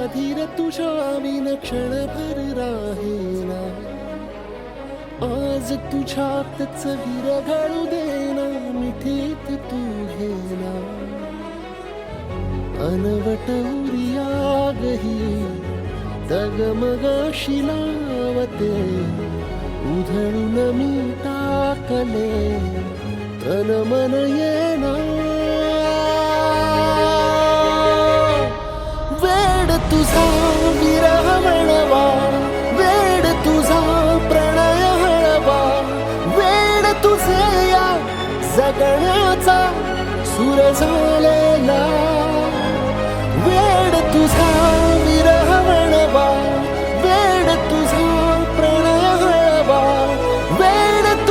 धीर तुझ्या विन क्षणभर राहेना. आज तुझ्यातच विरघळू देना, मिठीत तू घेना. अनवट उरियागही डगमगाशी लावते, उधळून मी टाकले तन मन येना. वेड तुझा विरह म्हणवा, वेड तुझा प्रणय हळवा, वेड तुझे या जगण्याचा सूर झालेला. वेड तुझा